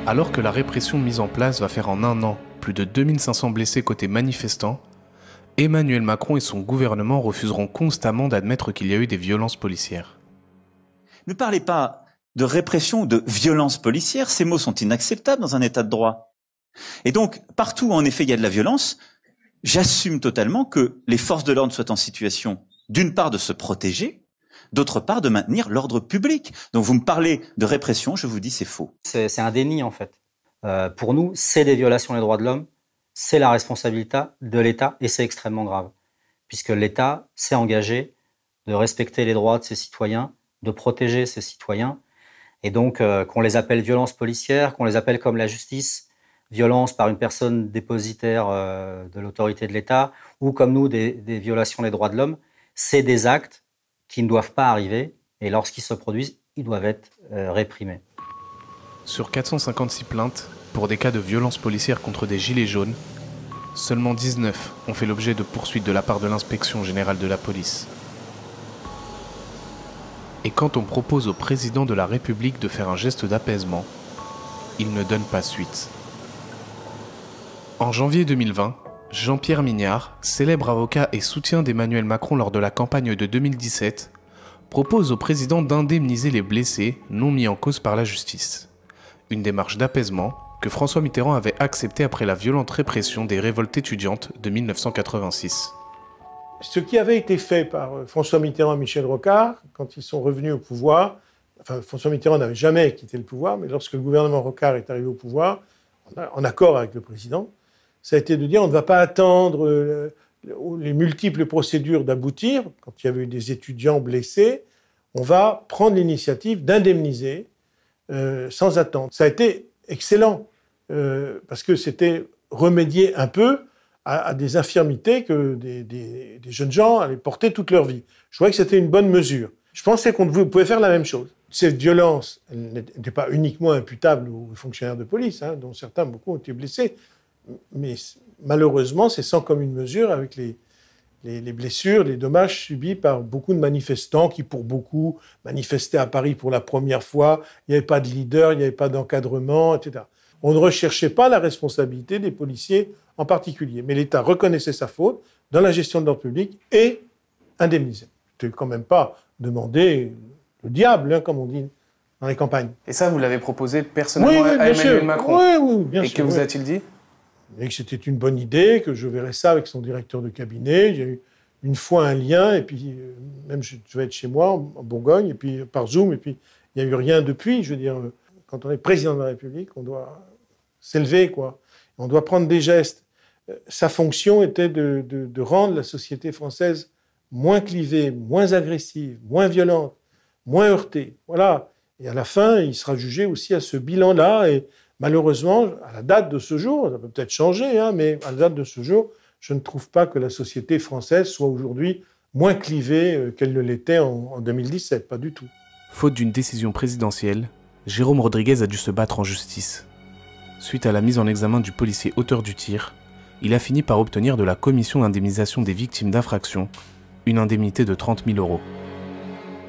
Alors que la répression mise en place va faire en un an plus de 2500 blessés côté manifestants, Emmanuel Macron et son gouvernement refuseront constamment d'admettre qu'il y a eu des violences policières. Ne parlez pas de répression ou de violence policière, ces mots sont inacceptables dans un état de droit. Et donc, partout où en effet il y a de la violence, j'assume totalement que les forces de l'ordre soient en situation, d'une part, de se protéger, d'autre part, de maintenir l'ordre public. Donc vous me parlez de répression, je vous dis c'est faux. C'est un déni en fait. Pour nous, c'est des violations des droits de l'homme, c'est la responsabilité de l'État et c'est extrêmement grave. Puisque l'État s'est engagé de respecter les droits de ses citoyens, de protéger ses citoyens. Et donc, qu'on les appelle violences policières, qu'on les appelle comme la justice, violence par une personne dépositaire de l'autorité de l'État, ou comme nous, des violations des droits de l'homme, c'est des actes qui ne doivent pas arriver. Et lorsqu'ils se produisent, ils doivent être réprimés. Sur 456 plaintes pour des cas de violences policières contre des gilets jaunes, seulement 19 ont fait l'objet de poursuites de la part de l'inspection générale de la police. Et quand on propose au président de la République de faire un geste d'apaisement, il ne donne pas suite. En janvier 2020, Jean-Pierre Mignard, célèbre avocat et soutien d'Emmanuel Macron lors de la campagne de 2017, propose au président d'indemniser les blessés non mis en cause par la justice. Une démarche d'apaisement que François Mitterrand avait acceptée après la violente répression des révoltes étudiantes de 1986. Ce qui avait été fait par François Mitterrand et Michel Rocard, quand ils sont revenus au pouvoir, enfin François Mitterrand n'avait jamais quitté le pouvoir, mais lorsque le gouvernement Rocard est arrivé au pouvoir, en accord avec le président, ça a été de dire on ne va pas attendre les multiples procédures d'aboutir, quand il y avait eu des étudiants blessés, on va prendre l'initiative d'indemniser sans attendre. Ça a été excellent, parce que c'était remédier un peu à des infirmités que des jeunes gens allaient porter toute leur vie. Je trouvais que c'était une bonne mesure. Je pensais qu'on pouvait faire la même chose. Cette violence n'était pas uniquement imputable aux fonctionnaires de police, dont certains, beaucoup, ont été blessés. Mais malheureusement, c'est sans commune mesure avec les blessures, les dommages subis par beaucoup de manifestants qui, pour beaucoup, manifestaient à Paris pour la première fois. Il n'y avait pas de leader, il n'y avait pas d'encadrement, etc. On ne recherchait pas la responsabilité des policiers en particulier. Mais l'État reconnaissait sa faute dans la gestion de l'ordre public et indemnisait. C'était quand même pas demander le diable, comme on dit dans les campagnes. Et ça, vous l'avez proposé personnellement à Emmanuel Macron? Oui, bien sûr. Et que vous a-t-il dit? Et que c'était une bonne idée, que je verrais ça avec son directeur de cabinet. J'ai eu une fois un lien, et puis même je devais être chez moi, en Bourgogne, et puis par Zoom, et puis il n'y a eu rien depuis. Je veux dire, quand on est président de la République, on doit s'élever, quoi. On doit prendre des gestes. Sa fonction était de rendre la société française moins clivée, moins agressive, moins violente, moins heurtée. Voilà. Et à la fin, il sera jugé aussi à ce bilan-là. Et malheureusement, à la date de ce jour, ça peut peut-être changer, mais à la date de ce jour, je ne trouve pas que la société française soit aujourd'hui moins clivée qu'elle ne l'était en 2017. Pas du tout. Faute d'une décision présidentielle, Jérôme Rodriguez a dû se battre en justice. Suite à la mise en examen du policier auteur du tir, il a fini par obtenir de la Commission d'indemnisation des victimes d'infractions une indemnité de 30 000 €.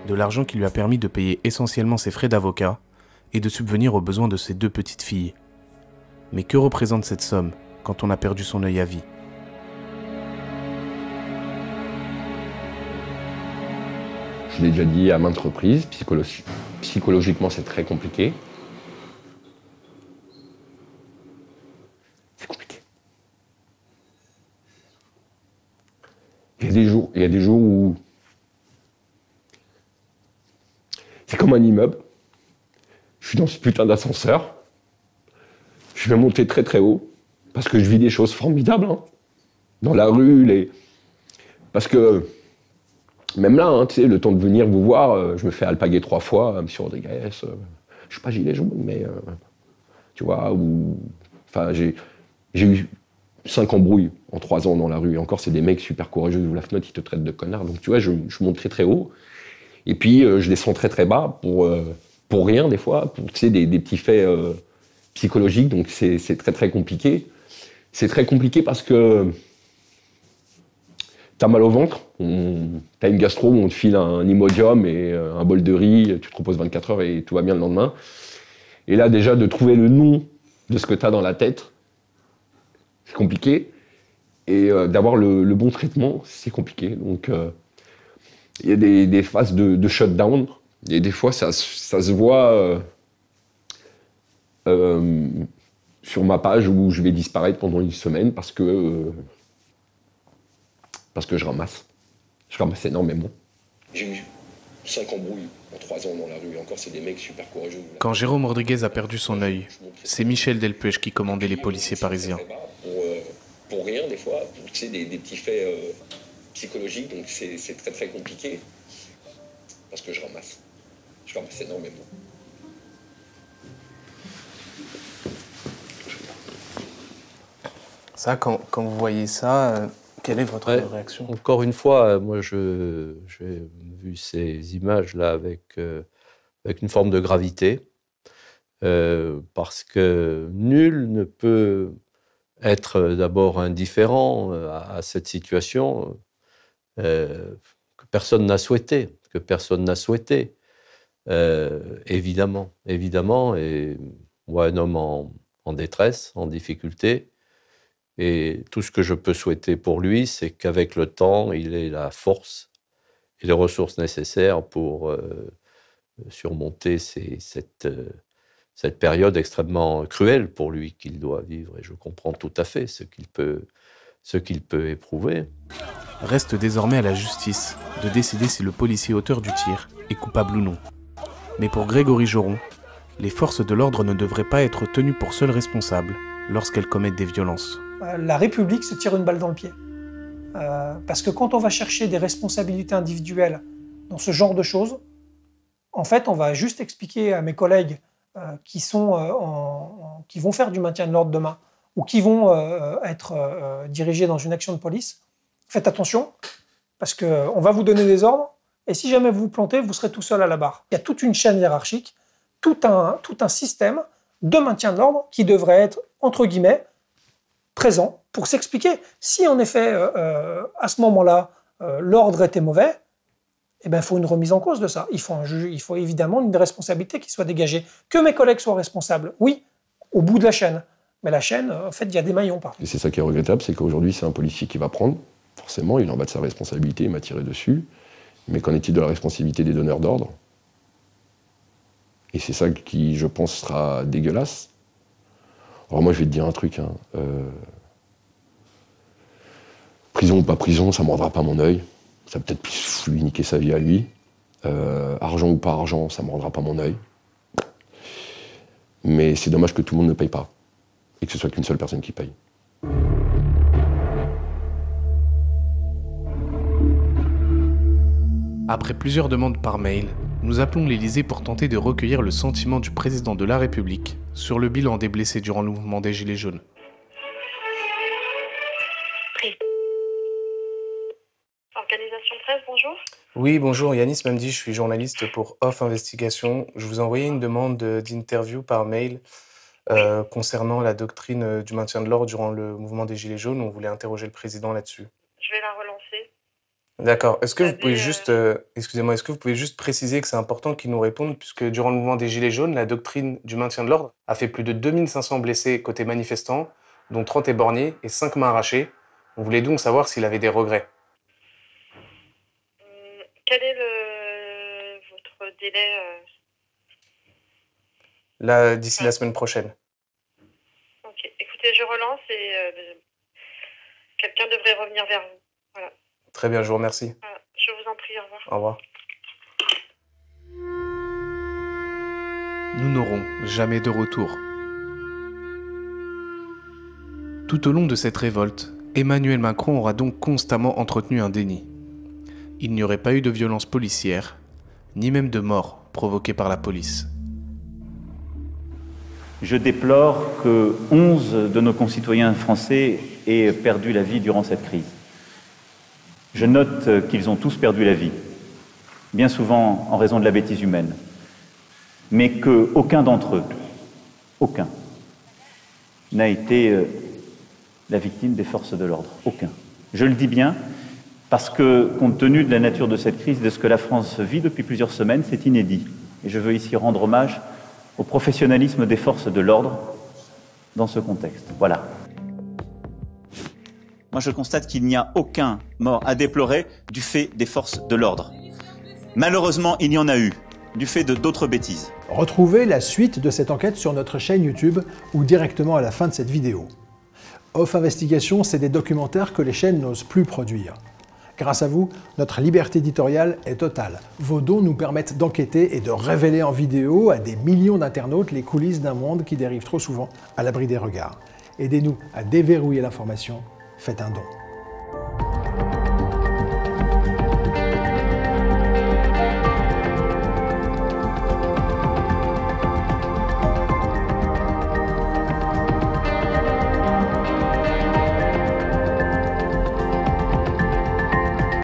De l'argent qui lui a permis de payer essentiellement ses frais d'avocat et de subvenir aux besoins de ses 2 petites filles. Mais que représente cette somme quand on a perdu son œil à vie? Je l'ai déjà dit à maintes reprises, psychologiquement c'est très compliqué. C'est compliqué. Il y a des jours où c'est comme un immeuble. Je suis dans ce putain d'ascenseur. Je vais monter très très haut parce que je vis des choses formidables dans la rue. Parce que même là, tu sais, le temps de venir vous voir, je me fais alpaguer 3 fois, monsieur Rodriguez. Je suis pas gilet jaune, mais tu vois, enfin, j'ai eu 5 embrouilles en 3 ans dans la rue. Et encore, c'est des mecs super courageux, ils ouvrent la fenêtre, ils te traitent de connard. Donc tu vois, je monte très très haut. Et puis je descends très très bas pour rien des fois, pour tu sais, des petits faits psychologiques. Donc c'est très très compliqué. C'est très compliqué parce que t'as mal au ventre, t'as une gastro où on te file un Imodium et un bol de riz, tu te reposes 24 heures et tout va bien le lendemain. Et là, déjà, de trouver le nom de ce que tu as dans la tête, c'est compliqué. Et d'avoir le bon traitement, c'est compliqué. Donc, il y a des phases de shutdown. Et des fois, ça se voit sur ma page où je vais disparaître pendant une semaine parce que je ramasse. Je ramasse énormément. J'ai eu 5 embrouilles en 3 ans dans la rue. Et encore, c'est des mecs super courageux. Quand Jérôme Rodriguez a perdu son œil, c'est Michel Delpech qui commandait les policiers parisiens. Pour rien, des fois, tu sais, des petits faits psychologiques, donc c'est très très compliqué. Parce que je ramasse. Je ramasse énormément. Ça, quand vous voyez ça, quelle est votre réaction? Encore une fois, moi, j'ai vu ces images-là avec une forme de gravité, parce que nul ne peut être d'abord indifférent à cette situation que personne n'a souhaité, évidemment, et moi, un homme en détresse, en difficulté, et tout ce que je peux souhaiter pour lui, c'est qu'avec le temps, il ait la force et les ressources nécessaires pour surmonter cette période extrêmement cruelle pour lui qu'il doit vivre. Et je comprends tout à fait ce qu'il peut éprouver. Reste désormais à la justice de décider si le policier auteur du tir est coupable ou non. Mais pour Grégory Joron, les forces de l'ordre ne devraient pas être tenues pour seules responsables lorsqu'elles commettent des violences. La République se tire une balle dans le pied. Parce que quand on va chercher des responsabilités individuelles dans ce genre de choses, en fait, on va juste expliquer à mes collègues qui vont faire du maintien de l'ordre demain ou qui vont être dirigés dans une action de police, faites attention, parce qu'on va vous donner des ordres, et si jamais vous vous plantez, vous serez tout seul à la barre. Il y a toute une chaîne hiérarchique, tout un système de maintien de l'ordre qui devrait être, entre guillemets, présent pour s'expliquer. Si en effet, à ce moment-là, l'ordre était mauvais, eh ben, il faut une remise en cause de ça. Il faut évidemment une responsabilité qui soit dégagée. Que mes collègues soient responsables, oui, au bout de la chaîne. Mais la chaîne, en fait, il y a des maillons partout. Et c'est ça qui est regrettable, c'est qu'aujourd'hui, c'est un policier qui va prendre. Forcément, il en va de sa responsabilité, il m'a tiré dessus. Mais qu'en est-il de la responsabilité des donneurs d'ordre? Et c'est ça qui, je pense, sera dégueulasse. Alors moi, je vais te dire un truc. Prison ou pas prison, ça ne mordra pas mon œil. Ça peut-être plus lui niquer sa vie à lui. Argent ou pas argent, ça ne mordra pas mon œil. Mais c'est dommage que tout le monde ne paye pas. Et que ce soit qu'une seule personne qui paye. Après plusieurs demandes par mail, nous appelons l'Élysée pour tenter de recueillir le sentiment du président de la République sur le bilan des blessés durant le mouvement des Gilets jaunes. Organisation presse, bonjour. Oui, bonjour, Yanis Mamdi, je suis journaliste pour Off Investigation. Je vous ai envoyé une demande d'interview par mail concernant la doctrine du maintien de l'ordre durant le mouvement des Gilets jaunes. On voulait interroger le président là-dessus. Je vais la relancer. D'accord. Est-ce que vous pouvez juste, excusez-moi, est-ce que vous pouvez juste préciser que c'est important qu'il nous réponde, puisque durant le mouvement des Gilets jaunes, la doctrine du maintien de l'ordre a fait plus de 2500 blessés côté manifestants, dont 30 éborgnés et 5 mains arrachées. On voulait donc savoir s'il avait des regrets. Quel est votre délai Là, d'ici la semaine prochaine. Ok. Écoutez, je relance et quelqu'un devrait revenir vers vous. Voilà. Très bien, je vous remercie. Voilà. Je vous en prie, au revoir. Au revoir. Nous n'aurons jamais de retour. Tout au long de cette révolte, Emmanuel Macron aura donc constamment entretenu un déni. Il n'y aurait pas eu de violence policière, ni même de mort provoquée par la police. Je déplore que 11 de nos concitoyens français aient perdu la vie durant cette crise. Je note qu'ils ont tous perdu la vie, bien souvent en raison de la bêtise humaine, mais qu'aucun d'entre eux, aucun, n'a été la victime des forces de l'ordre. Aucun. Je le dis bien parce que, compte tenu de la nature de cette crise, de ce que la France vit depuis plusieurs semaines, c'est inédit. Et je veux ici rendre hommage au professionnalisme des forces de l'ordre dans ce contexte. Voilà. Moi, je constate qu'il n'y a aucun mort à déplorer du fait des forces de l'ordre. Malheureusement, il y en a eu, du fait d'autres bêtises. Retrouvez la suite de cette enquête sur notre chaîne YouTube ou directement à la fin de cette vidéo. Off Investigation, c'est des documentaires que les chaînes n'osent plus produire. Grâce à vous, notre liberté éditoriale est totale. Vos dons nous permettent d'enquêter et de révéler en vidéo à des millions d'internautes les coulisses d'un monde qui dérive trop souvent à l'abri des regards. Aidez-nous à déverrouiller l'information, faites un don.